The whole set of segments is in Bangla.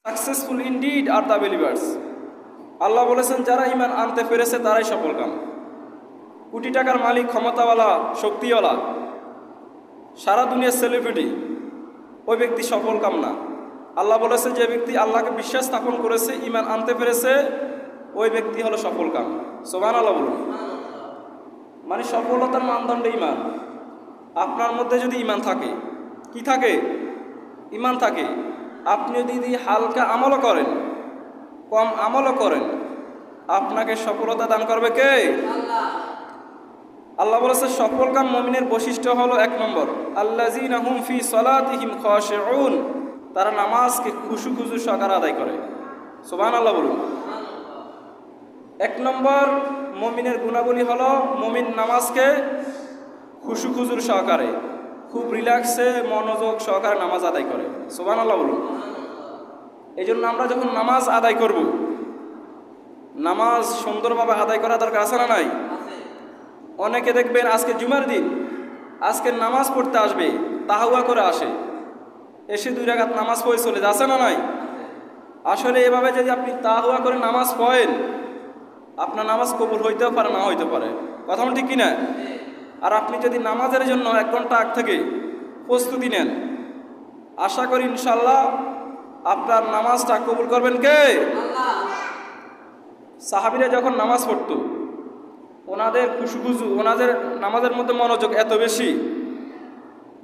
Successful indeed are the believers. Allah বলেছেন যারা ঈমান আনতে পেরেছে তারাই সফলকাম। কোটি টাকার মালিক, ক্ষমতাওয়ালা, শক্তিওয়ালা, সারা দুনিয়ার সেলিব্রিটি, ওই ব্যক্তি সফলকাম না। আল্লাহ বলেছে যে ব্যক্তি আল্লাহকে বিশ্বাস স্থাপন করেছে, ঈমান আনতে পেরেছে, ওই ব্যক্তি হলো সফলকাম। সুবহানাল্লাহ বলুন। মানে সফলতার মানদণ্ড ঈমান। আপনার মধ্যে যদি ঈমান থাকে, কি থাকে? ঈমান থাকে। আপনি যদি হালকা আমলও করেন, কম আমলও করেন, আপনাকে সফলতা দান করবে কে? আল্লাহ বলেছে সফলকাম মুমিনের বৈশিষ্ট্য হলো 1 নম্বর, আল্লাযীনা হুম ফি সলাতিহিম খাশিউন, তারা নামাজকে খুশু খুশু সহকারে আদায় করে। সুবহানাল্লাহ বলুন। 1 নম্বর মুমিনের গুণাবলী হলো মুমিন নামাজকে খুশু খুজুর সহকারে, খুব রিল্যাক্সে, মনোযোগ সহকারে নামাজ আদায় করে। সুবহানাল্লাহ বলুন। এই জন্য আমরা যখন নামাজ আদায় করব, নামাজ সুন্দরভাবে আদায় করা দরকার আছে না নাই? অনেকে দেখবেন আজকে জুমার দিন, আজকে নামাজ পড়তে আসবে, তাহাওয়া করে আসে, এসে 2 রাকাত নামাজ পড়ে চলে যাচ্ছে না নাই? আসলে এভাবে যদি আপনি তাহাওয়া করে নামাজ পড়েন, আপনার নামাজ কবুল হইতেও পারে, না হইতে পারে। কথা ঠিক কিনা? আর আপনি যদি নামাজের জন্য 1 ঘন্টা আগ থেকে প্রস্তুতি নেন, আশা করি ইনশাল্লাহ আপনার নামাজটা কবুল করবেন কে? সাহাবীরা যখন নামাজ পড়তো, ওনাদের খুশু, ওনাদের নামাজের মধ্যে মনোযোগ এত বেশি।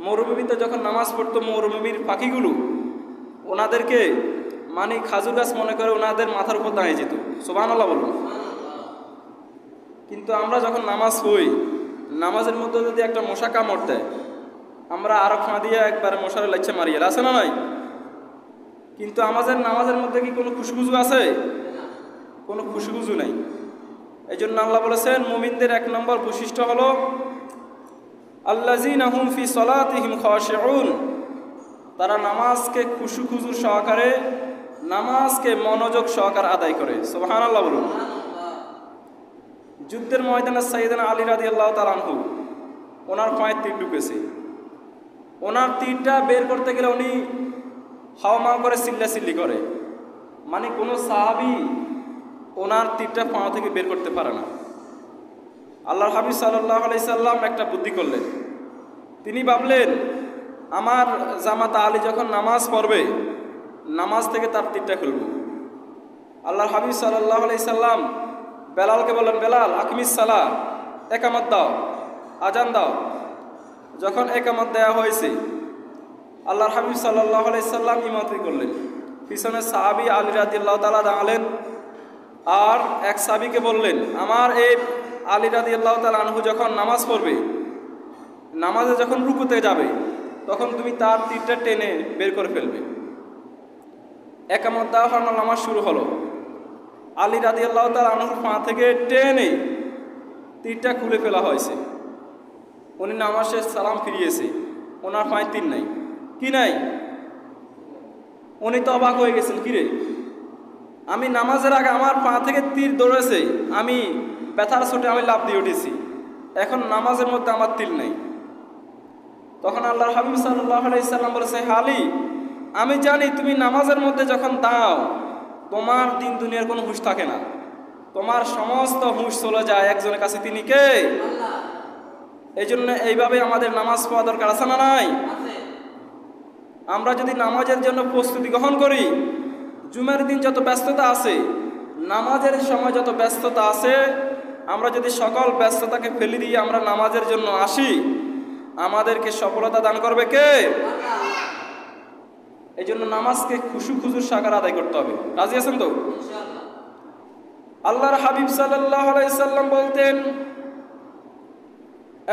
মরুভূমিতে যখন নামাজ পড়তো, মরুভূমির পাখিগুলো ওনাদেরকে মানে খাজুর গাছ মনে করে ওনাদের মাথার উপর দাঁড়িয়ে যেত। সুবহানাল্লাহ বলুন। কিন্তু আমরা যখন নামাজ পড়ি, নামাজের মধ্যে যদি একটা মশা কামড় দেয়, আমরা আরো খা দিয়ে একবার মশার লাইচ্ছে মারিয়ে আছে না নাই? কিন্তু আমাদের নামাজের মধ্যে কি কোনো খুশখুশু আছে? কোনো খুশখুশু নাই। এই জন্য আল্লাহ বলেছেন মুমিনদের 1 নম্বর বৈশিষ্ট্য হলো আল্লাযীনা হুম ফি সলাতিহিম খাশিউন, তারা নামাজকে খুশু খুজু সহকারে, নামাজকে মনোযোগ সহকারে আদায় করে। সুবহানাল্লাহ বলুন। যুদ্ধের ময়দানে সাইয়েদনা আলী রাদিয়াল্লাহু তাআলা আনহু, ওনার পায়ে তীর ঢুকেছে। ওনার তীরটা বের করতে গেলে উনি হাওমাও করে চিল্লাচিল্লি করে। মানে কোনো সাহাবী ওনার তীরটা পা থেকে বের করতে পারে না। আল্লাহর হাবিব সাল্লাল্লাহু আলাইহি সাল্লাম একটা বুদ্ধি করলেন। তিনি ভাবলেন আমার জামাতা আলী যখন নামাজ পড়বে, নামাজ থেকে তার তীরটা খুলব। আল্লাহর হাবিব সাল্লাল্লাহু আলাইহি সাল্লাম বেলালকে বললেন, বেলাল আকিমিস সালাহ, একামত দাও, আজান দাও। যখন একামত দেওয়া হয়েছে, আল্লাহর হাবিব সাল্লাল্লাহু আলাইহি সাল্লাম ইমামতি করলেন। পিছনে সাহাবী আলী রাদিয়াল্লাহু তাআলা দাঁড়ালেন, আর এক সাহাবীকে বললেন, আমার এই আলী রাদিয়াল্লাহু তাআলা আনহু যখন নামাজ পড়বে, নামাজে যখন রুকুতে যাবে, তখন তুমি তার তীরটা টেনে বের করে ফেলবে। একামত দেওয়া হওয়ার নামাজ শুরু হলো। আলী রাদিয়াল্লাহু তাআলা আনহুর পা থেকে টেনে তীরটা খুলে ফেলা হয়েছে। উনি নামাজে সালাম ফিরিয়েছে, ওনার পায়ে তীর নাই। কি নাই? উনি তো অবাক হয়ে গেছেন, কিরে আমি নামাজের আগে আমার পা থেকে তীর দৌড়েছে, আমি ব্যথার চোটে আমি লাফ দিয়ে উঠেছি, এখন নামাজের মধ্যে আমার তীর নেই। তখন আল্লাহর হাবিব সাল্লাল্লাহু আলাইহি সাল্লাম বলেছে, আলী আমি জানি তুমি নামাজের মধ্যে যখন দাও, তোমার দিন দুনিয়ার কোনো হুঁশ থাকে না, তোমার সমস্ত হুঁশ চলে যায় একজনের কাছে, তিনি কে? আল্লাহ। এই জন্য এইভাবে আমাদের নামাজ পড়া দরকার আছে না নাই? আমরা যদি নামাজের জন্য প্রস্তুতি গ্রহণ করি, জুমার দিন যত ব্যস্ততা আছে, নামাজের সময় যত ব্যস্ততা আছে, আমরা যদি সকল ব্যস্ততাকে ফেলে দিয়ে আমরা নামাজের জন্য আসি, আমাদেরকে সফলতা দান করবে কে? এই জন্য নামাজকে খুশু খুজুর সাকার আদায় করতে হবে। রাজি আছেন তো? আল্লাহর হাবিব সাল্লাল্লাহু আলাইহি সাল্লাম বলতেন,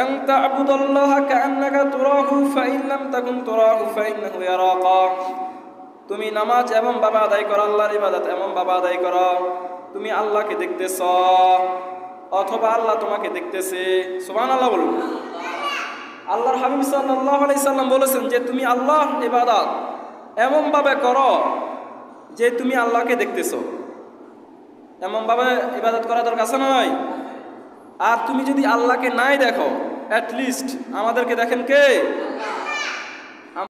আনতা আবুদুল্লাহ কাআন্নাকা তুরাহু ফাইন লাম তাকুন তুরাহু ফাইন্নাহু ইয়ারাকা। তুমি নামাজ এমন ভাবে আদায় করো, আল্লাহর ইবাদত এমন ভাবে আদায় করো, তুমি আল্লাহকে দেখতেছ অথবা আল্লাহ তোমাকে দেখতেছে। সুবহানাল্লাহ বলুন। আল্লাহর হাবিব সাল্লাল্লাহু আলাইহি সাল্লাম বলেছেন যে তুমি আল্লাহর ইবাদত এমন ভাবে করো যে তুমি আল্লাহকে দেখতেছ। এমন ভাবে ইবাদত করা দরকার আছে নয়? আর তুমি যদি আল্লাহকে নাই দেখো, অ্যাট লিস্ট আমাদেরকে দেখেন কে?